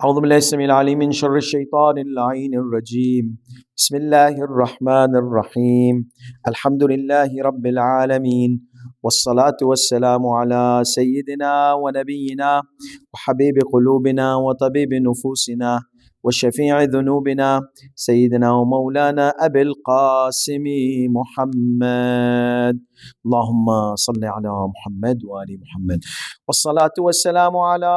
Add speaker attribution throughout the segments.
Speaker 1: أعوذ بالله السميع العليم من شر الشيطان اللعين الرجيم. بسم الله الرحمن الرحيم. الحمد لله رب العالمين، والصلاة والسلام على سيدنا ونبينا وحبيب قلوبنا وطبيب نفوسنا وشفيع ذنوبنا سيدنا ومولانا أبي القاسم محمد. اللهم صل على محمد وآل محمد، والصلاة والسلام على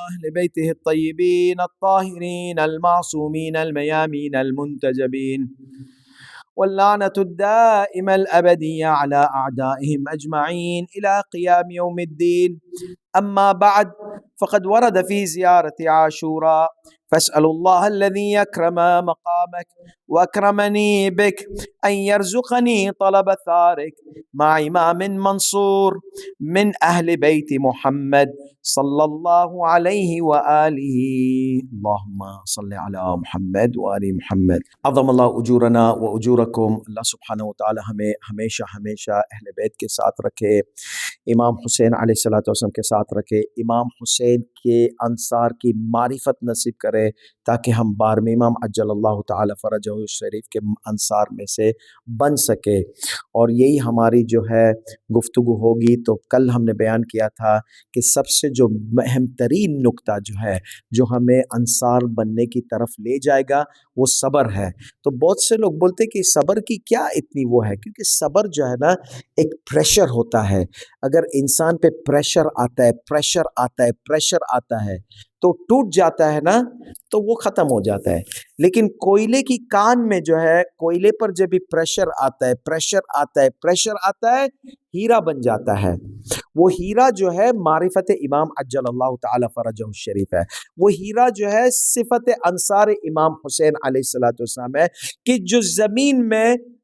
Speaker 1: أهل بيته الطيبين الطاهرين المعصومين الميامين المنتجبين، واللعنة الدائمة الأبدية على أعدائهم أجمعين إلى قيام يوم الدين. أما بعد، فقد ورد في زيارة عاشوراء فاسأل الله الذي يكرم مقامك وأكرمني بك أن يرزقني طلب ثارك مع إمام منصور من أهل بيت محمد صلى الله عليه وآله. اللهم صل على محمد وآل محمد. عظم اللہ اجورنا و اجورکم. اللہ سبحانہ و تعالی ہمیں ہمیشہ اہل بیت کے ساتھ رکھے، امام حسین علیہ الصلوۃ والسلام کے ساتھ رکھے، امام حسین کے انصار کی معرفت نصیب کرے تاکہ ہم 12ویں امام عجل اللہ تعالی فرجہ شریف کے انصار میں سے بن سکے۔ اور یہی ہماری جو ہے گفتگو ہوگی۔ تو کل ہم نے بیان کیا تھا کہ سب سے جو اہم ترین نکتہ جو ہے جو ہمیں انصار بننے کی طرف لے جائے گا وہ صبر ہے۔ تو بہت سے لوگ بولتے کہ صبر کی کیا اتنی وہ ہے، کیونکہ صبر جو ہے نا ایک پریشر ہوتا ہے۔ اگر انسان پہ پریشر آتا ہے تو ٹوٹ جاتا ہے نا، تو وہ ختم ہو جاتا ہے۔ لیکن کوئلے کی کان میں جو ہے، کوئلے پر جب بھی پریشر آتا ہے ہیرا بن جاتا ہے۔ وہ ہیرا جو ہے معرفت امام عجل اللہ تعالی فرجہ الشریف ہے۔ وہ ہیرا جو ہے صفت انصار امام حسین علیہ الصلوۃ والسلام ہے کہ جو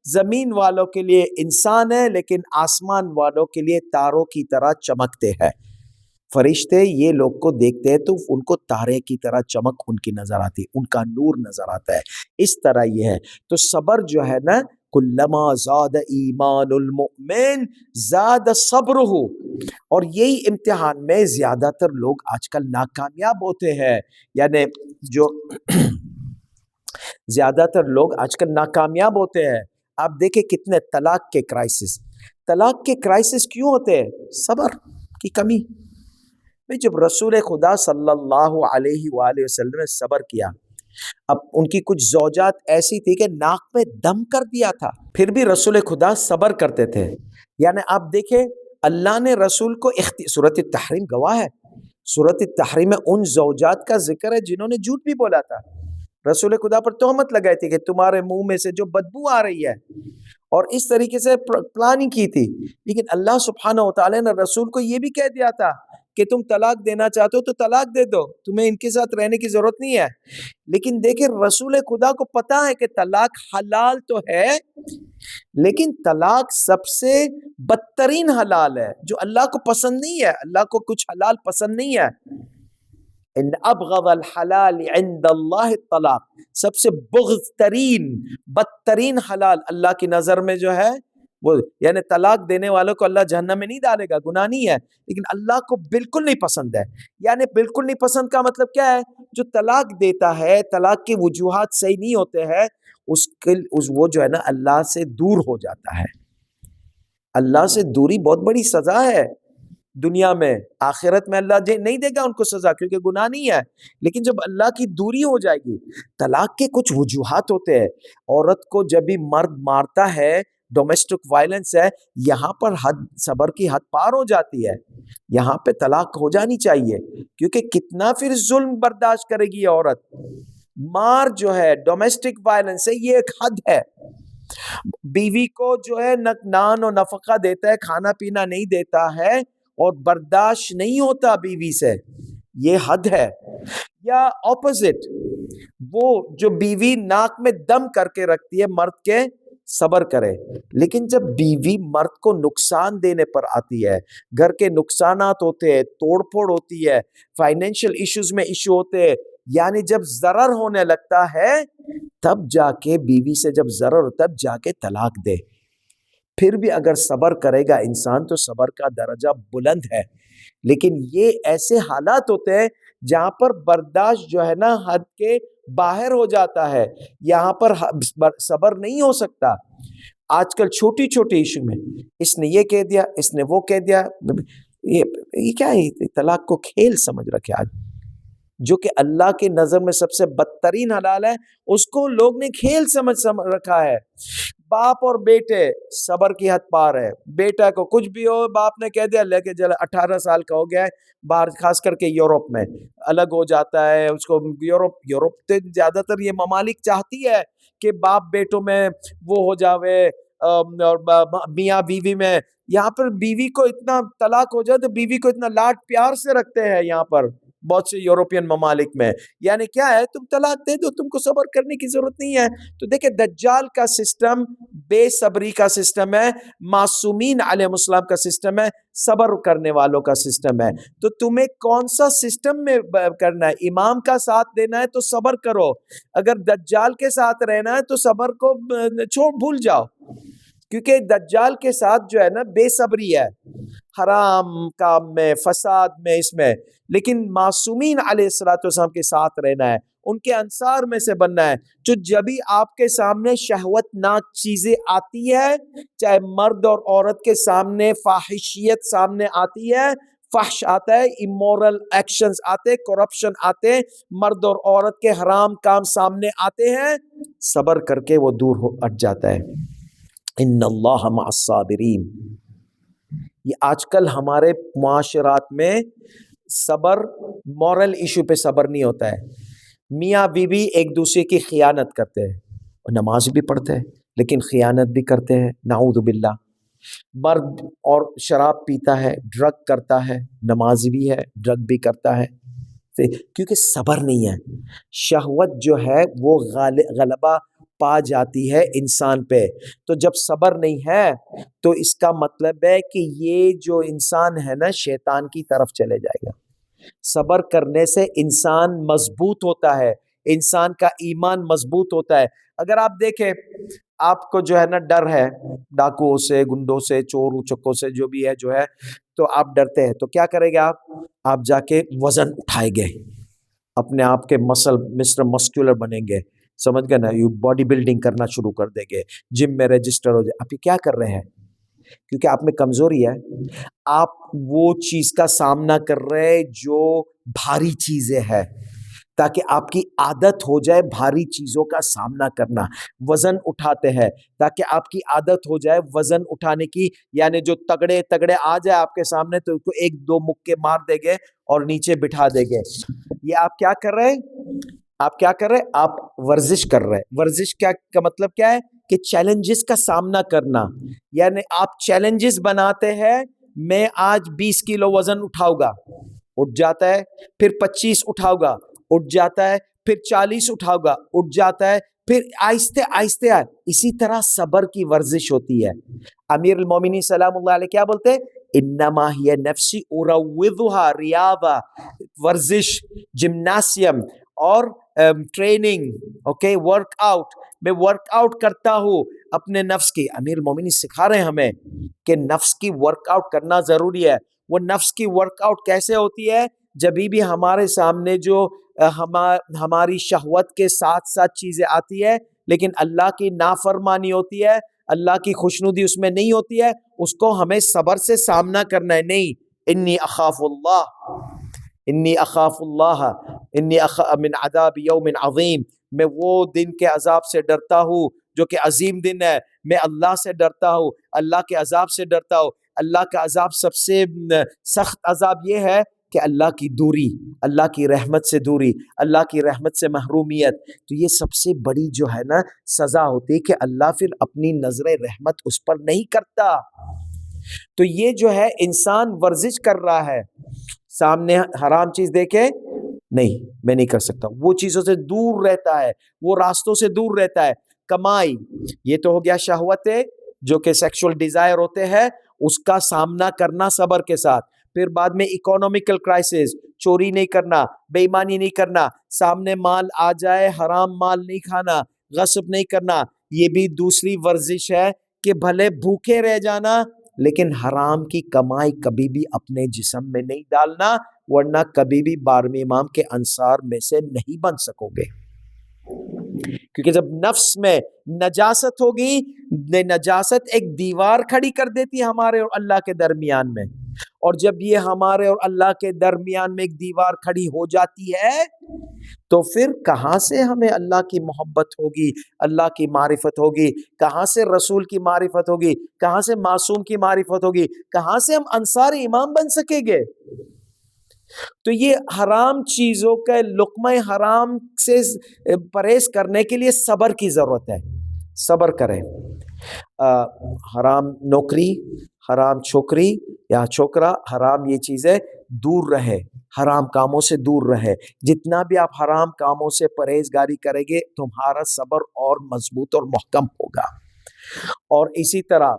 Speaker 1: زمین والوں کے لیے انسان ہے لیکن آسمان والوں کے لیے تاروں کی طرح چمکتے ہیں۔ فرشتے یہ لوگ کو دیکھتے ہیں تو ان کو تارے کی طرح چمک ان کی نظر آتی ہے، ان کا نور نظر آتا ہے۔ اس طرح یہ ہے۔ تو صبر جو ہے نا، کلما زاد ایمان المؤمن زاد صبرہ، اور یہی امتحان میں زیادہ تر لوگ آج کل ناکامیاب ہوتے ہیں، یعنی جو زیادہ تر لوگ آج کل ناکامیاب ہوتے ہیں۔ آپ دیکھیں کتنے طلاق کے کرائسس کیوں ہوتے ہیں؟ صبر کی کمی۔ جب رسول خدا صلی اللہ علیہ وآلہ وسلم نے صبر کیا، اب ان کی کچھ زوجات ایسی تھی کہ ناک میں دم کر دیا تھا، پھر بھی رسول خدا صبر کرتے تھے۔ یعنی آپ دیکھیں اللہ نے رسول کو سورۃ التحریم گواہ ہے، سورۃ التحریم میں ان زوجات کا ذکر ہے جنہوں نے جھوٹ بھی بولا تھا، رسول خدا پر تہمت لگائی تھی کہ تمہارے منہ میں سے جو بدبو آ رہی ہے، اور اس طریقے سے پلاننگ کی تھی۔ لیکن اللہ سبحانہ و تعالی نے رسول کو یہ بھی کہہ دیا تھا کہ تم طلاق دینا چاہتے ہو تو طلاق دے دو، تمہیں ان کے ساتھ رہنے کی ضرورت نہیں ہے۔ لیکن دیکھیں رسول خدا کو پتا ہے کہ طلاق حلال تو ہے، لیکن طلاق سب سے بدترین حلال ہے جو اللہ کو پسند نہیں ہے۔ اللہ کو کچھ حلال پسند نہیں ہے۔ ان ابغض الحلال عند اللہ الطلاق، سب سے بغض ترین بدترین حلال اللہ کی نظر میں جو ہے وہ، یعنی طلاق دینے والوں کو اللہ جہنم میں نہیں ڈالے گا، گناہ نہیں ہے، لیکن اللہ کو بالکل نہیں پسند ہے۔ یعنی بالکل نہیں پسند کا مطلب کیا ہے؟ جو طلاق دیتا ہے، طلاق کے وجوہات صحیح نہیں ہوتے ہیں، وہ جو ہے نا اللہ سے دور ہو جاتا ہے۔ اللہ سے دوری بہت بڑی سزا ہے دنیا میں، آخرت میں اللہ نہیں دے گا ان کو سزا کیونکہ گناہ نہیں ہے، لیکن جب اللہ کی دوری ہو جائے گی۔ طلاق کے کچھ وجوہات ہوتے ہیں۔ عورت کو جب بھی مرد مارتا ہے، ڈومیسٹک وائلنس ہے، یہاں پر صبر کی حد پار ہو جاتی ہے، یہاں پہ طلاق ہو جانی چاہیے، کیونکہ کتنا پھر ظلم برداشت کرے گی عورت۔ مار جو ہے ڈومیسٹک وائلنس ہے، یہ ایک حد ہے۔ بیوی کو جو ہے نان و نفقہ دیتا ہے، کھانا پینا نہیں دیتا ہے اور برداشت نہیں ہوتا بیوی سے، یہ حد ہے۔ یا اپوزٹ، وہ جو بیوی ناک میں دم کر کے رکھتی ہے مرد کے، صبر کرے، لیکن جب بیوی مرد کو نقصان دینے پر آتی ہے، گھر کے نقصانات ہوتے ہیں، توڑ پھوڑ ہوتی ہے، فائنینشیل ایشوز میں ایشو ہوتے ہیں، یعنی جب ضرر ہونے لگتا ہے تب جا کے بیوی سے جب ضرر ہو تب جا کے طلاق دے۔ پھر بھی اگر صبر کرے گا انسان تو صبر کا درجہ بلند ہے، لیکن یہ ایسے حالات ہوتے ہیں جہاں پر برداشت جو ہے نا حد کے باہر ہو جاتا ہے، یہاں پر صبر نہیں ہو سکتا۔ آج کل چھوٹی چھوٹی ایشو میں اس نے یہ کہہ دیا، اس نے وہ کہہ دیا، یہ کیا ہے؟ طلاق کو کھیل سمجھ رکھے آج، جو کہ اللہ کی نظر میں سب سے بدترین حلال ہے، اس کو لوگ نے کھیل سمجھ رکھا ہے۔ باپ اور بیٹے صبر کی حد پار ہے، بیٹا کو کچھ بھی ہو، باپ نے کہہ دیا لے کے چلا، 18 سال کا ہو گیا ہے، باہر خاص کر کے یورپ میں الگ ہو جاتا ہے اس کو۔ یورپ تو زیادہ تر یہ ممالک چاہتی ہے کہ باپ بیٹوں میں وہ ہو جاوے، اور میاں بیوی میں، یہاں پر بیوی کو اتنا طلاق ہو جائے تو بیوی کو اتنا لاڈ پیار سے رکھتے ہیں یہاں پر بہت سے یورپین ممالک میں۔ یعنی کیا ہے، تم طلاق دے دو، تم کو صبر کرنے کی ضرورت نہیں ہے۔ تو دیکھیں دجال کا سسٹم بے صبری کا سسٹم ہے، معصومین علیہ السلام کا سسٹم ہے، صبر کرنے والوں کا سسٹم ہے۔ تو تمہیں کون سا سسٹم میں کرنا ہے؟ امام کا ساتھ دینا ہے تو صبر کرو، اگر دجال کے ساتھ رہنا ہے تو صبر کو چھوڑ بھول جاؤ، کیونکہ دجال کے ساتھ جو ہے نا بے صبری ہے، حرام کام میں، فساد میں، اس میں۔ لیکن معصومین علیہ السلام کے ساتھ رہنا ہے، ان کے انصار میں سے بننا ہے۔ جو جبھی آپ کے سامنے شہوت ناک چیزیں آتی ہے، چاہے مرد اور عورت کے سامنے فاحشیت سامنے آتی ہے، فحش آتا ہے، امورل ایکشنز آتے، کرپشن آتے، مرد اور عورت کے حرام کام سامنے آتے ہیں، صبر کر کے وہ دور ہٹ جاتا ہے۔ ان اللہ مع الصابرین۔ یہ آج کل ہمارے معاشرات میں صبر، مورل ایشو پہ صبر نہیں ہوتا ہے۔ میاں بیوی ایک دوسرے کی خیانت کرتے ہیں، نماز بھی پڑھتے ہیں لیکن خیانت بھی کرتے ہیں، نعوذ باللہ۔ مرد اور شراب پیتا ہے، ڈرگ کرتا ہے، نماز بھی ہے، ڈرگ بھی کرتا ہے، کیونکہ صبر نہیں ہے۔ شہوت جو ہے وہ غلبہ پا جاتی ہے انسان پہ۔ تو جب صبر نہیں ہے تو اس کا مطلب ہے کہ یہ جو انسان ہے نا شیطان کی طرف چلے جائے گا۔ صبر کرنے سے انسان مضبوط ہوتا ہے، انسان کا ایمان مضبوط ہوتا ہے۔ اگر آپ دیکھیں، آپ کو جو ہے نا ڈر ہے ڈاکوؤں سے، گنڈوں سے، چور چکوں سے، جو بھی ہے جو ہے، تو آپ ڈرتے ہیں، تو کیا کرے گا آپ جا کے وزن اٹھائے گے، اپنے آپ کے مسٹر مسکولر بنیں گے، سمجھ گئے نا، یہ باڈی بلڈنگ کرنا شروع کر دیں گے، جم میں رجسٹر ہو جائے۔ آپ یہ کیا کر رہے ہیں؟ کیونکہ آپ میں کمزوری ہے، آپ وہ چیز کا سامنا کر رہے جو بھاری چیزیں ہے، تاکہ آپ کی عادت ہو جائے بھاری چیزوں کا سامنا کرنا۔ وزن اٹھاتے ہیں تاکہ آپ کی عادت ہو جائے وزن اٹھانے کی، یعنی جو تگڑے تگڑے آ جائے آپ کے سامنے تو اس کو ایک دو مکے مار دے گے اور نیچے بٹھا دے گے۔ یہ آپ کیا کر رہے ہیں؟ آپ کیا کر رہے ہیں؟ آپ ورزش کر رہے ہیں۔ ورزش کیا کا مطلب کیا ہے؟ کہ چیلنجز کا سامنا کرنا، یعنی آپ چیلنجز بناتے ہیں، میں آج 20 کلو وزن اٹھاؤں گا، اٹھ جاتا ہے، پھر 25 اٹھاؤں گا، اٹھ جاتا ہے، پھر 40 اٹھاؤں گا، اٹھ جاتا ہے، پھر آہستہ آہستہ اسی طرح صبر کی ورزش ہوتی ہے۔ امیر المومنین سلام اللہ علیہ کیا بولتے ہیں؟ انما ہی نفسی اروضھا ریاضہ، ورزش، جمناسیم اور ٹریننگ، اوکے، ورک آؤٹ، میں ورک آؤٹ کرتا ہوں اپنے نفس کی۔ امیر المومنین سکھا رہے ہیں ہمیں کہ نفس کی ورک آؤٹ کرنا ضروری ہے۔ وہ نفس کی ورک آؤٹ کیسے ہوتی ہے؟ جبھی بھی ہمارے سامنے جو ہماری شہوت کے ساتھ ساتھ چیزیں آتی ہے لیکن اللہ کی نافرمانی ہوتی ہے، اللہ کی خوشنودی اس میں نہیں ہوتی ہے، اس کو ہمیں صبر سے سامنا کرنا ہے۔ نہیں، انی اخاف اللہ، انی اخاف اللہ، انی من عذاب یوم عظیم، میں وہ دن کے عذاب سے ڈرتا ہوں جو کہ عظیم دن ہے۔ میں اللہ سے ڈرتا ہوں، اللہ کے عذاب سے ڈرتا ہوں۔ اللہ کا عذاب سب سے سخت عذاب یہ ہے کہ اللہ کی دوری، اللہ کی رحمت سے دوری، اللہ کی رحمت سے محرومیت۔ تو یہ سب سے بڑی جو ہے نا سزا ہوتی ہے کہ اللہ پھر اپنی نظر رحمت اس پر نہیں کرتا۔ تو یہ جو ہے انسان ورزش کر رہا ہے، سامنے حرام چیز دیکھے، نہیں میں نہیں کر سکتا، وہ چیزوں سے دور رہتا ہے، وہ راستوں سے دور رہتا ہے۔ کمائی، یہ تو ہو گیا شہوت ہے جو کہ سیکشول ڈیزائر ہوتے ہیں، اس کا سامنا کرنا صبر کے ساتھ۔ پھر بعد میں اکونومیکل کرائسس، چوری نہیں کرنا، بے ایمانی نہیں کرنا، سامنے مال آ جائے حرام مال نہیں کھانا، غصب نہیں کرنا۔ یہ بھی دوسری ورزش ہے کہ بھلے بھوکے رہ جانا لیکن حرام کی کمائی کبھی بھی اپنے جسم میں نہیں ڈالنا، ورنہ کبھی بھی 12ویں امام کے انصار میں سے نہیں بن سکو گے۔ کیونکہ جب نفس میں نجاست ہوگی، نجاست ایک دیوار کھڑی کر دیتی ہے ہمارے اور اللہ کے درمیان میں، اور جب یہ ہمارے اور اللہ کے درمیان میں ایک دیوار کھڑی ہو جاتی ہے تو پھر کہاں سے ہمیں اللہ کی محبت ہوگی، اللہ کی معرفت ہوگی، کہاں سے رسول کی معرفت ہوگی، کہاں سے معصوم کی معرفت ہوگی، کہاں سے ہم انصار امام بن سکیں گے؟ تو یہ حرام چیزوں کے لقمہ حرام سے پرہیز کرنے کے لیے صبر کی ضرورت ہے۔ صبر کریں، حرام نوکری، حرام چھوکری یا چھوکرا، حرام یہ چیزیں دور رہے، حرام کاموں سے دور رہے۔ جتنا بھی آپ حرام کاموں سے پرہیزگاری کریں گے تمہارا صبر اور مضبوط اور محکم ہوگا۔ اور اسی طرح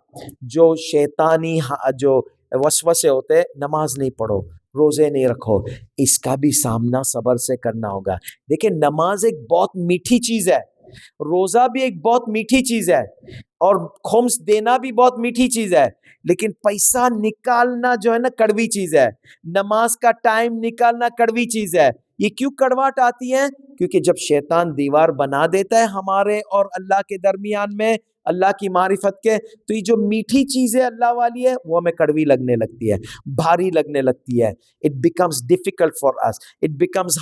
Speaker 1: جو شیطانی جو وسوسے ہوتے، نماز نہیں پڑھو، روزے نہیں رکھو، اس کا بھی سامنا صبر سے کرنا ہوگا۔ دیکھیں نماز ایک بہت میٹھی چیز ہے، روزہ بھی ایک بہت میٹھی چیز ہے، اور خمس دینا بھی بہت میٹھی چیز ہے، لیکن پیسہ نکالنا جو ہے نا کڑوی چیز ہے۔ نماز کا ٹائم نکالنا کڑوی چیز ہے۔ یہ کیوں کڑواہٹ آتی ہے؟ کیونکہ جب شیطان دیوار بنا دیتا ہے ہمارے اور اللہ کے درمیان میں، اللہ کی معرفت کے، تو یہ جو میٹھی چیزیں اللہ والی ہے وہ ہمیں کڑوی لگنے لگتی ہے، بھاری لگنے لگتی ہے۔ It becomes difficult for us. It becomes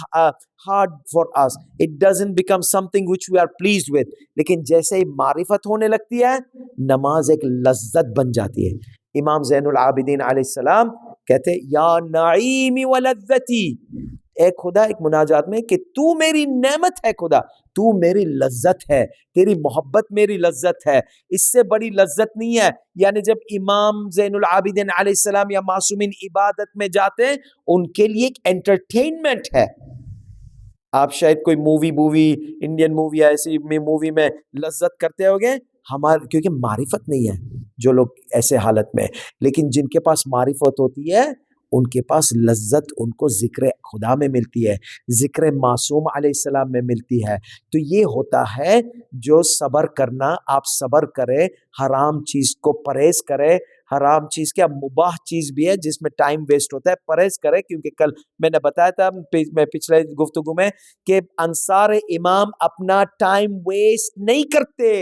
Speaker 1: hard for us. It doesn't become something which we are pleased with. لیکن جیسے ہی معرفت ہونے لگتی ہے نماز ایک لذت بن جاتی ہے۔ امام زین العابدین علیہ السلام کہتے یا نعیمی ولذتی، اے خدا، ایک مناجات میں کہ تو میری نعمت ہے، خدا تو میری لذت ہے، تیری محبت میری لذت ہے، اس سے بڑی لذت نہیں ہے۔ یعنی جب امام زین العابدین علیہ السلام یا معصومین عبادت میں جاتے ہیں ان کے لیے ایک انٹرٹینمنٹ ہے۔ آپ شاید کوئی مووی انڈین مووی یا ایسی مووی میں لذت کرتے ہوگے، ہمارے کیونکہ معرفت نہیں ہے جو لوگ ایسے حالت میں، لیکن جن کے پاس معرفت ہوتی ہے ان کے پاس لذت ان کو ذکر خدا میں ملتی ہے، ذکر معصوم علیہ السلام میں ملتی ہے۔ تو یہ ہوتا ہے جو صبر کرنا، آپ صبر کریں، حرام چیز کو پرہیز کریں، حرام چیز کیا مباح چیز بھی ہے جس میں ٹائم ویسٹ ہوتا ہے، پرہیز کریں۔ کیونکہ کل میں نے بتایا تھا میں پچھلے گفتگو میں کہ انصار امام اپنا ٹائم ویسٹ نہیں کرتے،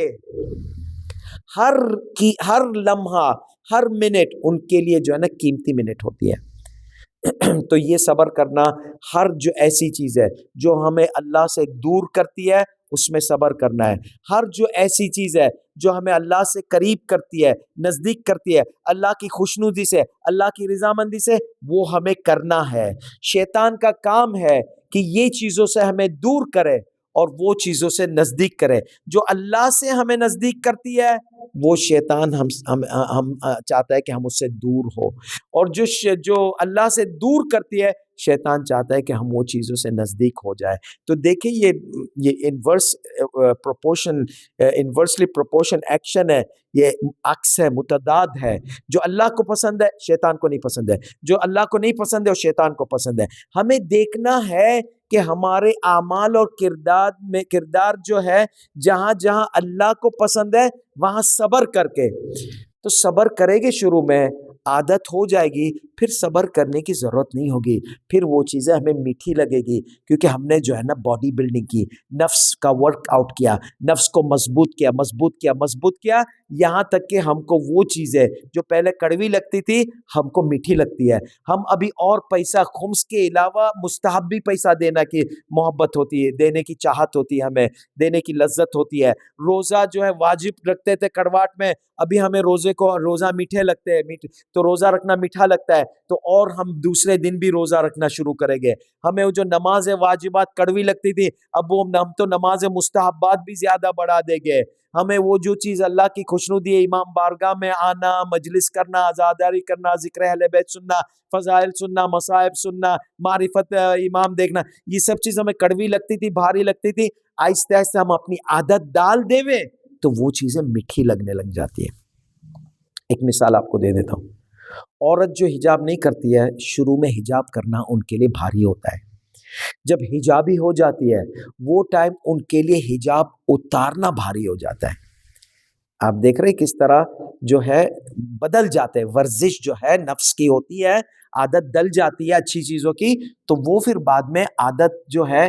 Speaker 1: ہر لمحہ ہر منٹ ان کے لیے جو ہے نا قیمتی منٹ ہوتی ہے۔ تو یہ صبر کرنا، ہر جو ایسی چیز ہے جو ہمیں اللہ سے دور کرتی ہے اس میں صبر کرنا ہے، ہر جو ایسی چیز ہے جو ہمیں اللہ سے قریب کرتی ہے، نزدیک کرتی ہے، اللہ کی خوشنودی سے، اللہ کی رضامندی سے، وہ ہمیں کرنا ہے۔ شیطان کا کام ہے کہ یہ چیزوں سے ہمیں دور کرے اور وہ چیزوں سے نزدیک کرے۔ جو اللہ سے ہمیں نزدیک کرتی ہے وہ شیطان ہم چاہتا ہے کہ ہم اس سے دور ہو، اور جو اللہ سے دور کرتی ہے شیطان چاہتا ہے کہ ہم وہ چیزوں سے نزدیک ہو جائے۔ تو دیکھیں یہ انورسلی پروپورشن ایکشن ہے، یہ عکس ہے، متضاد ہے۔ جو اللہ کو پسند ہے شیطان کو نہیں پسند ہے، جو اللہ کو نہیں پسند ہے وہ شیطان کو پسند ہے۔ ہمیں دیکھنا ہے کہ ہمارے اعمال اور کردار جو ہے جہاں جہاں اللہ کو پسند ہے وہاں صبر کر کے، تو صبر کرے گے، شروع میں عادت ہو جائے گی، پھر صبر کرنے کی ضرورت نہیں ہوگی، پھر وہ چیزیں ہمیں میٹھی لگے گی، کیونکہ ہم نے جو ہے نا باڈی بلڈنگ کی، نفس کا ورک آؤٹ کیا، نفس کو مضبوط کیا، یہاں تک کہ ہم کو وہ چیزیں جو پہلے کڑوی لگتی تھی ہم کو میٹھی لگتی ہے۔ ہم ابھی اور پیسہ، خمس کے علاوہ مستحبی پیسہ دینا کی محبت ہوتی ہے، دینے کی چاہت ہوتی ہے، ہمیں دینے کی لذت ہوتی ہے۔ روزہ جو ہے واجب رکھتے تھے کڑواٹ میں، ابھی ہمیں روزہ میٹھے لگتے ہیں، تو روزہ رکھنا میٹھا لگتا ہے تو اور ہم دوسرے دن بھی روزہ رکھنا شروع کریں گے۔ ہمیں وہ جو نماز واجبات کڑوی لگتی تھی اب ہم تو نماز مستحبات بھی زیادہ بڑھا دیں گے۔ ہمیں وہ جو چیز اللہ کی خوشنودی ہے، امام بارگاہ میں آنا، مجلس کرنا، عزاداری کرنا، ذکر اہل بیت سننا، فضائل سننا، مصائب سننا، معرفت امام دیکھنا، یہ سب چیز ہمیں کڑوی لگتی تھی، بھاری لگتی تھی۔ آہستہ آہستہ ہم اپنی عادت ڈال دیوے تو وہ چیزیں میٹھی لگنے لگ جاتی ہیں۔ ایک مثال آپ کو دے دیتا ہوں، عورت جو حجاب نہیں کرتی ہے، شروع میں حجاب کرنا ان کے لیے بھاری ہوتا ہے۔ جب حجابی ہو جاتی ہے وہ ٹائم ان کے لیے حجاب اتارنا بھاری ہو جاتا ہے۔ آپ دیکھ رہے کس طرح جو ہے بدل جاتے ہیں. ورزش جو ہے نفس کی ہوتی ہے, عادت ڈل جاتی ہے اچھی چیزوں کی, تو وہ پھر بعد میں عادت جو ہے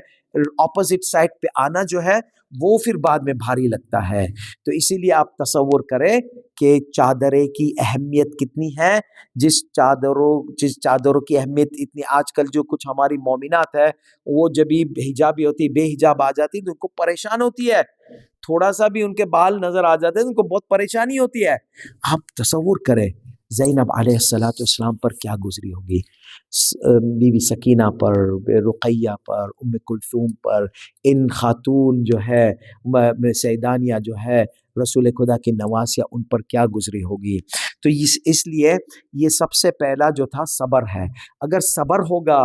Speaker 1: اپوزٹ سائڈ پہ آنا جو ہے وہ پھر بعد میں بھاری لگتا ہے. تو اسی لیے آپ تصور کریں کہ چادرے کی اہمیت کتنی ہے. جس چادروں کی اہمیت اتنی, آج کل جو کچھ ہماری مومنات ہے وہ جب بھی حجابی ہوتی, بے حجاب آ جاتی تو ان کو پریشان ہوتی ہے, تھوڑا سا بھی ان کے بال نظر آ جاتے ہیں تو ان کو بہت پریشانی ہوتی ہے. آپ تصور کریں زینب علیہ السلام پر کیا گزری ہوگی, بیوی سکینہ پر, رقیہ پر, ام کلثوم پر, ان خاتون جو ہے سیدانیہ جو ہے رسول خدا کی نواسیہ, ان پر کیا گزری ہوگی. تو اس لیے یہ سب سے پہلا جو تھا صبر ہے. اگر صبر ہوگا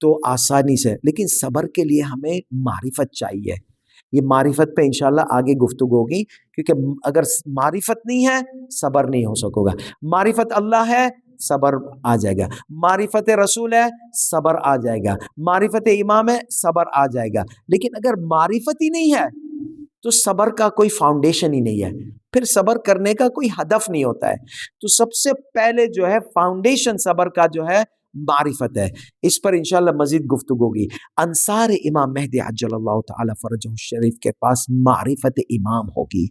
Speaker 1: تو آسانی سے, لیکن صبر کے لیے ہمیں معرفت چاہیے. یہ معرفت پہ انشاءاللہ آگے گفتگو ہوگی, کیونکہ اگر معرفت نہیں ہے صبر نہیں ہو سکے گا. معرفت اللہ ہے, صبر آ جائے گا. معرفت رسول ہے, صبر آ جائے گا. معرفت امام ہے, صبر آ جائے گا. لیکن اگر معرفت ہی نہیں ہے تو صبر کا کوئی فاؤنڈیشن ہی نہیں ہے, پھر صبر کرنے کا کوئی ہدف نہیں ہوتا ہے. تو سب سے پہلے جو ہے فاؤنڈیشن صبر کا جو ہے معرفت ہے. اس پر انشاءاللہ مزید گفتگو ہوگی. انصار امام مہدی عجل اللہ تعالی فرجہ الشریف کے پاس معرفت امام ہوگی,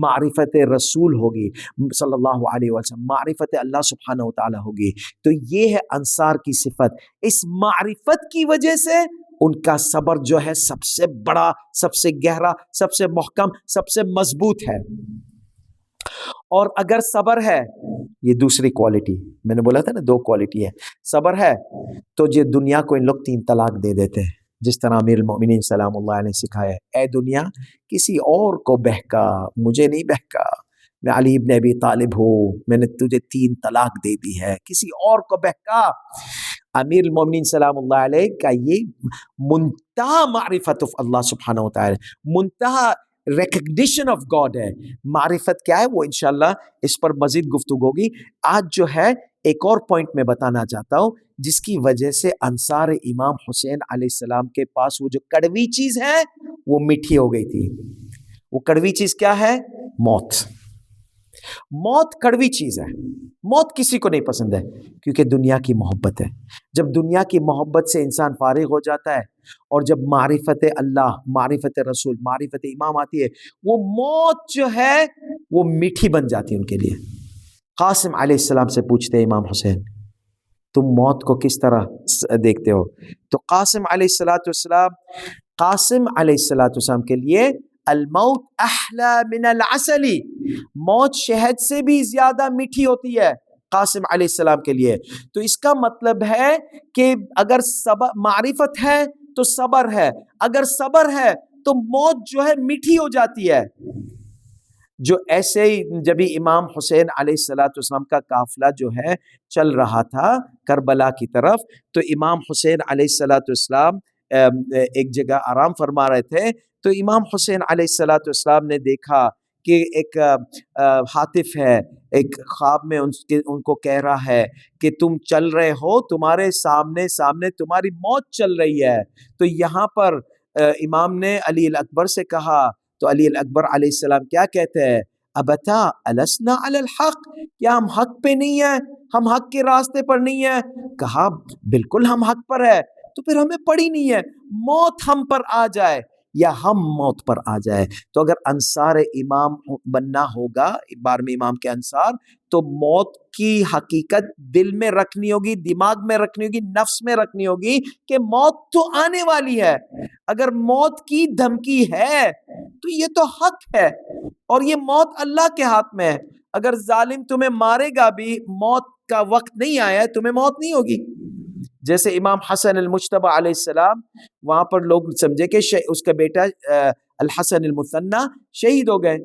Speaker 1: معرفت رسول ہوگی صلی اللہ علیہ وسلم, معرفت اللہ سبحانہ وتعالی ہوگی. تو یہ ہے انصار کی صفت. اس معرفت کی وجہ سے ان کا صبر جو ہے سب سے بڑا, سب سے گہرا, سب سے محکم, سب سے مضبوط ہے. اور اگر صبر ہے, یہ دوسری کوالٹی میں نے بولا تھا نا, 2 کوالٹی ہے. صبر ہے تو یہ دنیا کو ان لوگ 3 طلاق دے دیتے ہیں, جس طرح امیر المومنین سلام اللہ علیہ نے سکھایا, اے دنیا کسی اور کو بہکا, مجھے نہیں بہکا, میں علی ابن ابی طالب ہوں, میں نے تجھے 3 طلاق دے دی ہے, کسی اور کو بہکا. امیر المومنین سلام اللہ علیہ کا یہ منتہا معرفت اللہ سبحانہ وتعالی, منتہا ریکگنیشن آف گاڈ ہے. معرفت کیا ہے وہ انشاءاللہ اس پر مزید گفتگو ہوگی. آج جو ہے ایک اور پوائنٹ میں بتانا چاہتا ہوں جس کی وجہ سے انصار امام حسین علیہ السلام کے پاس وہ جو کڑوی چیز ہے وہ میٹھی ہو گئی تھی. وہ کڑوی چیز کیا ہے؟ موت. موت کڑوی چیز ہے. موت کسی کو نہیں پسند ہے کیونکہ دنیا کی محبت ہے. جب دنیا کی محبت سے انسان فارغ ہو جاتا ہے اور جب معرفت اللہ, معرفت رسول, معرفت امام آتی ہے, وہ موت جو ہے وہ میٹھی بن جاتی ہے ان کے لیے. قاسم علیہ السلام سے پوچھتے ہیں امام حسین تم موت کو کس طرح دیکھتے ہو؟ تو قاسم علیہ السلام کے لیے الموت احلا من العسل, موت شہد سے بھی زیادہ میٹھی ہوتی ہے قاسم علیہ السلام کے لیے. تو اس کا مطلب ہے کہ اگر معرفت ہے تو صبر ہے, اگر صبر ہے تو موت جو ہے میٹھی ہو جاتی ہے. جو ایسے ہی جب امام حسین علیہ السلام کا قافلہ جو ہے چل رہا تھا کربلا کی طرف, تو امام حسین علیہ السلام ایک جگہ آرام فرما رہے تھے. تو امام حسین علیہ السلام نے دیکھا کہ ایک حاطف ہے, ایک خواب میں ان کو کہہ رہا ہے کہ تم چل رہے ہو, تمہارے سامنے تمہاری موت چل رہی ہے. تو یہاں پر امام نے علی الاکبر سے کہا, تو علی الاکبر علیہ السلام کیا کہتے ہیں؟ ابتا السنا علی الحق, کیا ہم حق پہ نہیں ہیں, ہم حق کے راستے پر نہیں ہیں؟ کہا بالکل ہم حق پر ہے. تو پھر ہمیں پڑی نہیں ہے موت ہم پر آ جائے یا ہم موت پر آ جائے. تو اگر انصار امام بننا ہوگا, 12ویں امام کے انصار, تو موت کی حقیقت دل میں رکھنی ہوگی, دماغ میں رکھنی ہوگی, نفس میں رکھنی ہوگی کہ موت تو آنے والی ہے. اگر موت کی دھمکی ہے تو یہ تو حق ہے, اور یہ موت اللہ کے ہاتھ میں ہے. اگر ظالم تمہیں مارے گا بھی, موت کا وقت نہیں آیا ہے, تمہیں موت نہیں ہوگی. جیسے امام حسن المجتبی علیہ السلام, وہاں پر لوگ سمجھے کہ اس کا بیٹا الحسن المثنی شہید ہو گئے,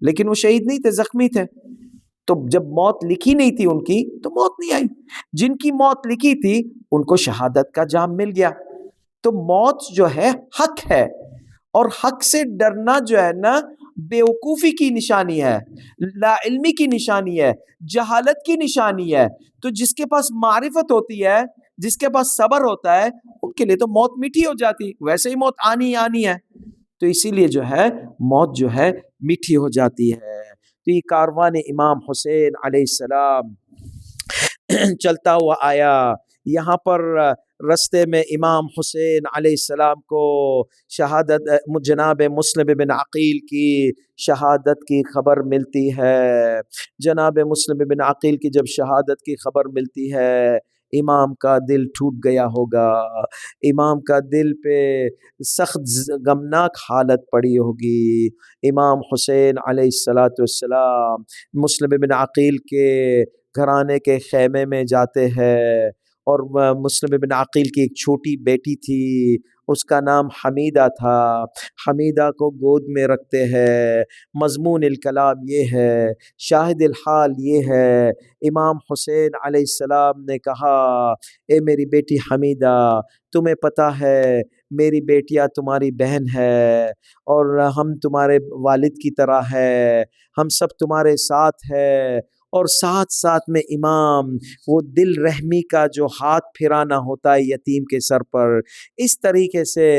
Speaker 1: لیکن وہ شہید نہیں تھے, زخمی تھے. تو جب موت لکھی نہیں تھی ان کی تو موت نہیں آئی. جن کی موت لکھی تھی ان کو شہادت کا جام مل گیا. تو موت جو ہے حق ہے, اور حق سے ڈرنا جو ہے نا بیوقوفی کی نشانی ہے, لا علمی کی نشانی ہے, جہالت کی نشانی ہے. تو جس کے پاس معرفت ہوتی ہے, جس کے پاس صبر ہوتا ہے, ان کے لیے تو موت میٹھی ہو جاتی. ویسے ہی موت آنی ہے, تو اسی لیے جو ہے موت جو ہے میٹھی ہو جاتی ہے. تو یہ کاروان امام حسین علیہ السلام چلتا ہوا آیا. یہاں پر رستے میں امام حسین علیہ السلام کو شہادت جناب مسلم بن عقیل کی شہادت کی خبر ملتی ہے. جناب مسلم بن عقیل کی جب شہادت کی خبر ملتی ہے امام کا دل ٹوٹ گیا ہوگا. امام کا دل پہ سخت غمناک حالت پڑی ہوگی. امام حسین علیہ السلام مسلم بن عقیل کے گھرانے کے خیمے میں جاتے ہیں اور مسلم بن عقیل کی ایک چھوٹی بیٹی تھی، اس کا نام حمیدہ تھا. حمیدہ کو گود میں رکھتے ہیں. مضمون الکلام یہ ہے، شاہد الحال یہ ہے، امام حسین علیہ السلام نے کہا اے میری بیٹی حمیدہ، تمہیں پتہ ہے میری بیٹیاں تمہاری بہن ہے اور ہم تمہارے والد کی طرح ہے، ہم سب تمہارے ساتھ ہے. اور ساتھ ساتھ میں امام وہ دل رحمی کا جو ہاتھ پھرانا ہوتا ہے یتیم کے سر پر، اس طریقے سے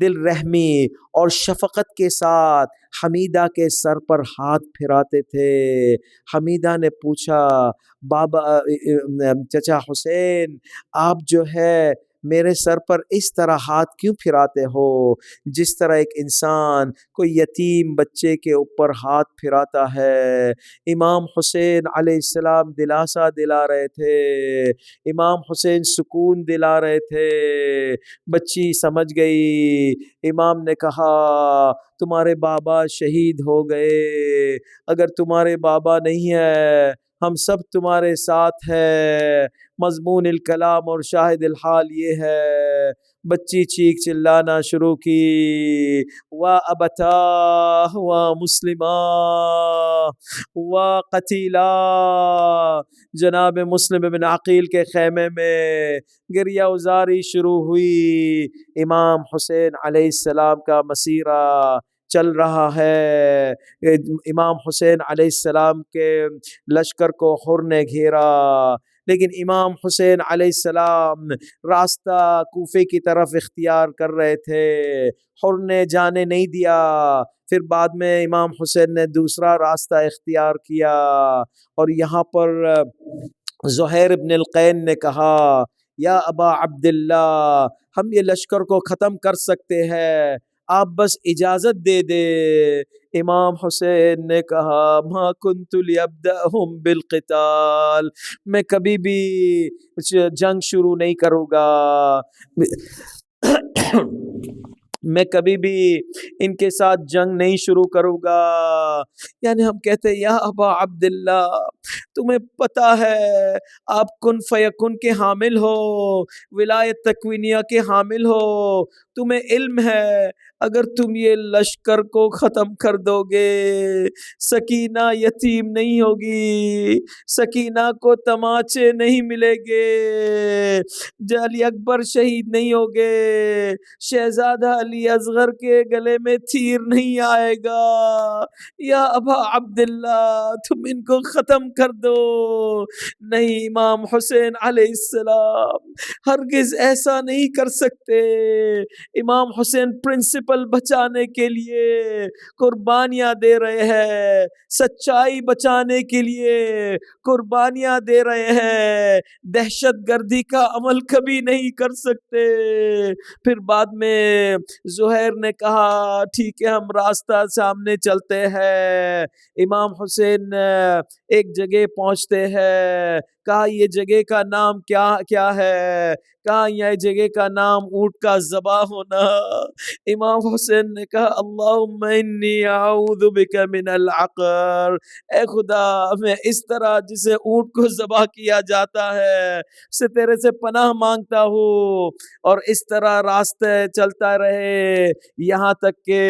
Speaker 1: دل رحمی اور شفقت کے ساتھ حمیدہ کے سر پر ہاتھ پھراتے تھے. حمیدہ نے پوچھا بابا چچا حسین، آپ جو ہے میرے سر پر اس طرح ہاتھ کیوں پھراتے ہو جس طرح ایک انسان کوئی یتیم بچے کے اوپر ہاتھ پھراتا ہے؟ امام حسین علیہ السلام دلاسا دلا رہے تھے، امام حسین سکون دلا رہے تھے. بچی سمجھ گئی. امام نے کہا تمہارے بابا شہید ہو گئے، اگر تمہارے بابا نہیں ہے ہم سب تمہارے ساتھ ہے. مضمون الکلام اور شاہد الحال یہ ہے. بچی چیخ چلانا شروع کی، وا ابتا وا مسلمہ وا قتیلا. جناب مسلم بن عقیل کے خیمے میں گریہ ازاری شروع ہوئی. امام حسین علیہ السلام کا مسیرہ چل رہا ہے. امام حسین علیہ السلام کے لشکر کو حر نے گھیرا، لیکن امام حسین علیہ السلام راستہ کوفے کی طرف اختیار کر رہے تھے، حر نے جانے نہیں دیا. پھر بعد میں امام حسین نے دوسرا راستہ اختیار کیا اور یہاں پر زہیر ابن القین نے کہا یا ابا عبداللہ، ہم یہ لشکر کو ختم کر سکتے ہیں، آپ بس اجازت دے دے. امام حسین نے کہا ما کنت لیبدأہم بالقتال، میں کبھی بھی جنگ شروع نہیں کروں گا، میں کبھی بھی ان کے ساتھ جنگ نہیں شروع کروں گا. یعنی ہم کہتے ہیں یا ابا عبداللہ، تمہیں پتہ ہے آپ کن فیکن کے حامل ہو، ولایت تکوینیہ کے حامل ہو، تمہیں علم ہے اگر تم یہ لشکر کو ختم کر دو گے سکینہ یتیم نہیں ہوگی، سکینہ کو تماچے نہیں ملے گے، علی اکبر شہید نہیں ہوگے، شہزادہ علی اصغر کے گلے میں تیر نہیں آئے گا. یا ابا عبداللہ تم ان کو ختم کر دو. نہیں، امام حسین علیہ السلام ہرگز ایسا نہیں کر سکتے. امام حسین پرنسپل بچانے کے لیے قربانیاں دے رہے ہیں، سچائی بچانے کے لیے قربانیاں دے رہے ہیں، دہشت گردی کا عمل کبھی نہیں کر سکتے. پھر بعد میں زہیر نے کہا ٹھیک ہے ہم راستہ سامنے چلتے ہیں. امام حسین ایک جگہ پہنچتے ہیں، کہا یہ جگہ کا نام کیا ہے؟ کہا یہ جگہ کا نام اونٹ کا ذبح ہونا. امام حسین نے کہا اللہم انی اعوذ بک من العقر، اے خدا میں اس طرح جسے اونٹ کو ذبح کیا جاتا ہے سے تیرے سے پناہ مانگتا ہوں. اور اس طرح راستے چلتا رہے یہاں تک کہ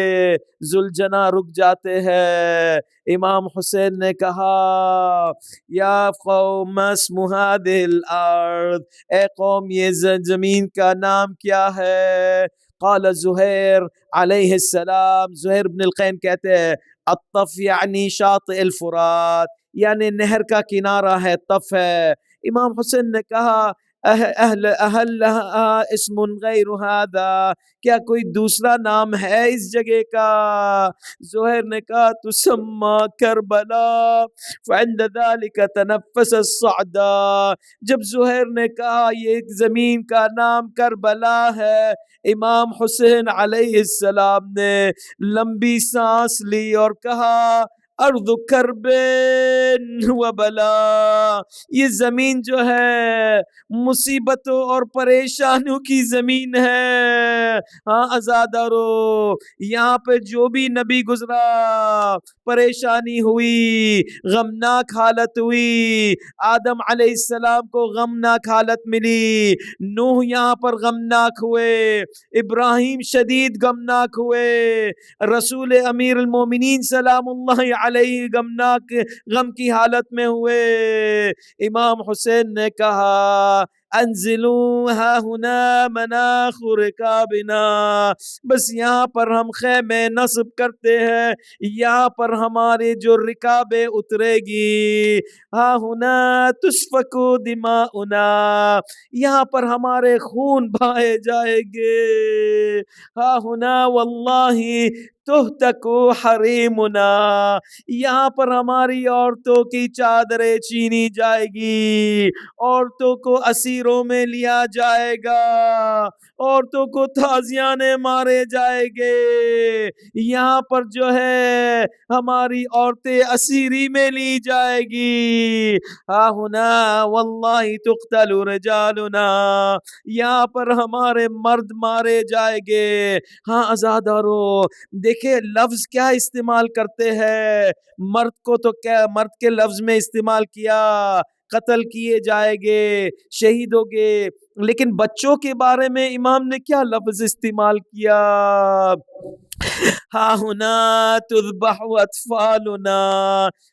Speaker 1: ذوالجناح رک جاتے ہیں. امام حسین نے کہا یا قوم اسم هذه الارض، اے قوم یہ زمین کا نام کیا ہے؟ قال زہیر علیہ السلام، زہیر بن القین کہتے ہیں الطف یعنی شاطئ الفرات، یعنی نہر کا کنارہ ہے، طف ہے. امام حسین نے کہا اہلہا اسم غیر ھذا، کیا کوئی دوسرا نام ہے اس جگہ کا؟ زہیر نے کہا تسمى کربلا فعند ذلك تنفس الصعدا، جب زہیر نے کہا یہ زمین کا نام کربلا ہے، امام حسین علیہ السلام نے لمبی سانس لی اور کہا ارض کرب و بلا، یہ زمین جو ہے مصیبتوں اور پریشانیوں کی زمین ہے۔ ہاں عزادارو، یہاں پہ جو بھی نبی گزرا پریشانی ہوئی، غمناک حالت ہوئی، آدم علیہ السلام کو غمناک حالت ملی، نوح یہاں پر غمناک ہوئے، ابراہیم شدید غمناک ہوئے، رسول امیر المومنین سلام اللہ علیہ غم کی حالت میں ہوئے۔ امام حسین نے کہا انزلوا ہا ہنا مناخ رکابنا، بس یہاں پر ہم خیمے نصب کرتے ہیں، یہاں پر ہمارے جو رکابیں اترے گی، ہا ہنا تسفک دماؤنا، یہاں پر ہمارے خون بہائے جائیں گے، ہا ہنا واللہ تہتک حریمنا، یہاں پر ہماری عورتوں کی چادریں چھینی جائے گی، عورتوں کو اسیروں میں لیا جائے گا، عورتوں کو تازیانے مارے جائیں گے، یہاں پر جو ہے ہماری عورتیں اسیری میں لی جائے گی، ہا ہنا واللہ تقتل رجالنا، یہاں پر ہمارے مرد مارے جائیں گے۔ ہاں عزادارو، دیکھیں لفظ کیا استعمال کرتے ہیں، مرد کو تو کیا مرد کے لفظ میں استعمال کیا، قتل کیے جائیں گے، شہید ہوگے، لیکن بچوں کے بارے میں امام نے کیا لفظ استعمال کیا، ہا ہنا تذبح اطفالنا،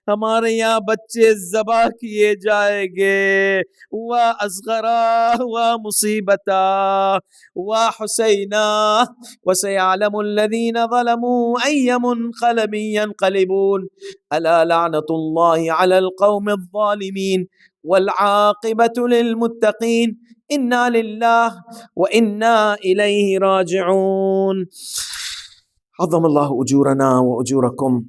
Speaker 1: ہمارے یہاں بچے ذبح کیے جائیں گے، و اصغرا و مصیبتا و حسینا وسيعلم الذين ظلموا أي منقلب ينقلبون ألا لعنة الله على القوم الظالمين والعاقبة للمتقين إنا لله وإنا إليه راجعون۔ عظم الله أجورنا وأجوركم